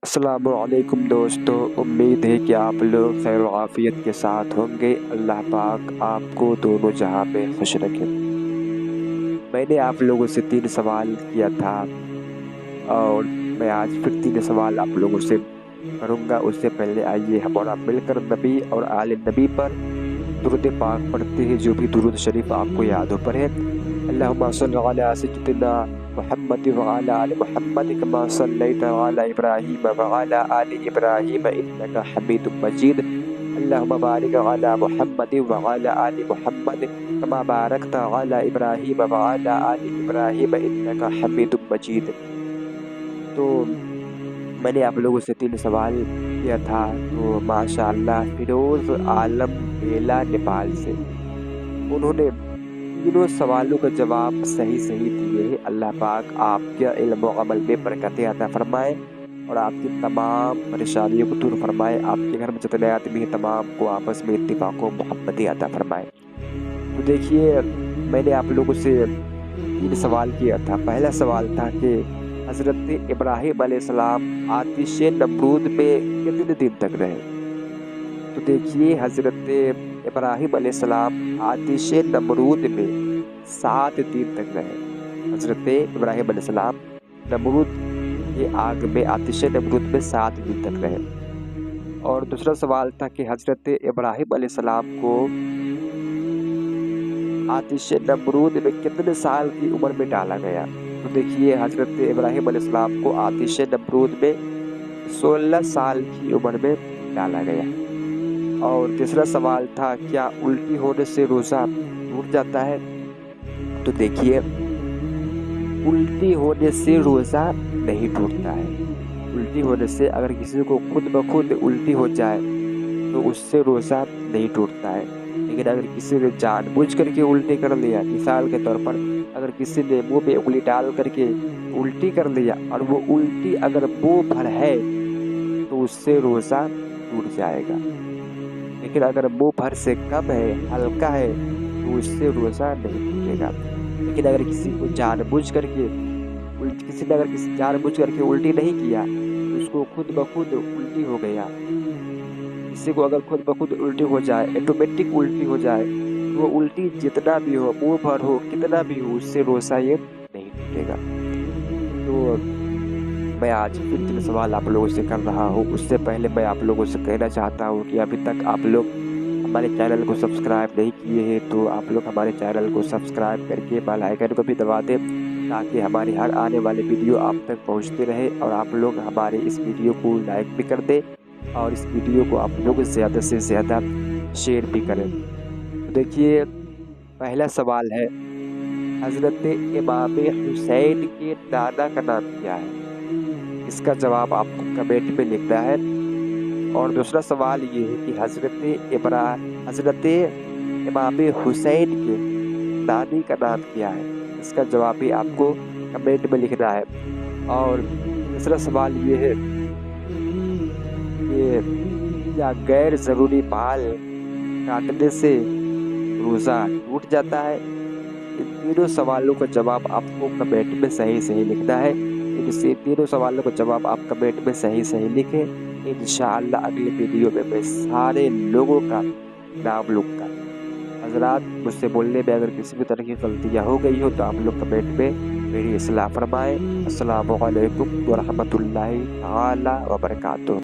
السلام علیکم دوستو، امید ہے کہ آپ لوگ خیر و عافیت کے ساتھ ہوں گے۔ اللہ پاک آپ کو دونوں جہاں میں خوش رکھے۔ میں نے آپ لوگوں سے 3 سوال کیا تھا اور میں آج پھر 3 سوال آپ لوگوں سے کروں گا۔ اس سے پہلے آئیے ہمارا مل کر نبی اور آل نبی پر درود پاک پڑھتے ہیں، جو بھی درود شریف آپ کو یاد ہو پڑھے۔ اللہم صل علی سیدنا محمد وعلی آل محمد کما صلیت علی ابراہیم وعلی آل ابراہیم انک حمید مجید۔ اللہم بارک علی محمد وعلی آل محمد کما بارکت علی ابراہیم وعلی آل ابراہیم انک حمید مجید۔ تو میں نے آپ لوگوں سے 3 سوال کیا تھا، تو ماشاءاللہ فیروز عالم بیلا نیپال سے انہوں نے تینوں سوالوں کا جواب صحیح دیے ہیں۔ اللہ پاک آپ کے علم و عمل میں برکتیں عطا فرمائے اور آپ کی تمام پریشانیوں کو دور فرمائے۔ آپ کے گھر میں جتنے آدمی ہیں تمام کو آپس میں اتفاق و محبت عطا فرمائے۔ تو دیکھیے، میں نے آپ لوگوں سے 3 سوال کیا تھا۔ پہلا سوال تھا کہ حضرت ابراہیم علیہ السلام آتش نمرود میں کتنے دن تک رہے؟ تو دیکھیے، حضرت ابراہیم علیہ السلام آتش نمرود میں 7 دن تک رہے۔ حضرت ابراہیم علیہ السلام نمرود کی آگ میں، آتش نمرود میں 7 دن تک رہے۔ اور دوسرا سوال تھا کہ حضرت ابراہیم علیہ السلام کو آتش نمرود میں کتنے سال کی عمر میں ڈالا گیا؟ تو دیکھیے، حضرت ابراہیم علیہ السلام کو آتش نمرود میں 16 سال کی عمر میں ڈالا گیا۔ اور تیسرا سوال تھا، کیا الٹی ہونے سے روزہ ٹوٹ جاتا ہے؟ تو دیکھیے، الٹی ہونے سے روزہ نہیں ٹوٹتا ہے۔ الٹی ہونے سے اگر کسی کو خود بخود الٹی ہو جائے تو اس سے روزہ نہیں ٹوٹتا ہے، لیکن اگر کسی نے جان بوجھ کر کے الٹی کر لیا، مثال کے طور پر اگر کسی نے منہ میں انگلی ڈال کر کے الٹی کر لیا اور وہ الٹی اگر منہ بھر ہے تو اس سے روزہ ٹوٹ جائے گا، لیکن اگر منہ بھر سے کم ہے، ہلکا ہے، تو اس سے روزہ نہیں ٹوٹے گا۔ لیکن اگر کسی کو جان بوجھ کر کے الٹی نہیں کیا تو اس کو خود بخود الٹی ہو گیا۔ کسی کو اگر خود بخود الٹی ہو جائے، آٹومیٹک الٹی ہو جائے، وہ الٹی جتنا بھی ہو، منہ بھر ہو، کتنا بھی ہو، اس سے روزہ یہ نہیں ٹوٹے گا۔ تو میں آج پھر 3 سوال آپ لوگوں سے کر رہا ہوں۔ اس سے پہلے میں آپ لوگوں سے کہنا چاہتا ہوں کہ ابھی تک آپ لوگ ہمارے چینل کو سبسکرائب نہیں کیے ہیں تو آپ لوگ ہمارے چینل کو سبسکرائب کر کے بیل آئیکن کو بھی دبا دیں، تاکہ ہماری ہر آنے والی ویڈیو آپ تک پہنچتے رہے، اور آپ لوگ ہمارے اس ویڈیو کو لائک بھی کر دیں اور اس ویڈیو کو آپ لوگ زیادہ سے زیادہ شیئر بھی کریں۔ تو دیکھیے، پہلا سوال ہے، حضرت امام حسین کے دادا کا نام کیا ہے؟ اس کا جواب آپ کو کمنٹ میں لکھنا ہے۔ اور دوسرا سوال یہ ہے کہ حضرت امام حسین کے نانی کا نام کیا ہے؟ اس کا جواب بھی آپ کو کمنٹ میں لکھنا ہے۔ اور تیسرا سوال یہ ہے کہ کیا غیر ضروری بال کاٹنے سے روزہ ٹوٹ جاتا ہے؟ ان تینوں سوالوں کا جواب آپ کو کمنٹ میں صحیح لکھنا ہے۔ ان تینوں سوالوں کا جواب آپ کمنٹ میں صحیح لکھیں۔ انشاءاللہ اگلی ویڈیو میں میں سارے لوگوں کا نام لوں گا۔ حضرات، مجھ سے بولنے میں اگر کسی بھی طرح کی غلطیاں ہو گئی ہو تو آپ لوگ کمنٹ میں میری اصلاح فرمائیں۔ السلام علیکم ورحمۃ اللہ تعالی وبرکاتہ۔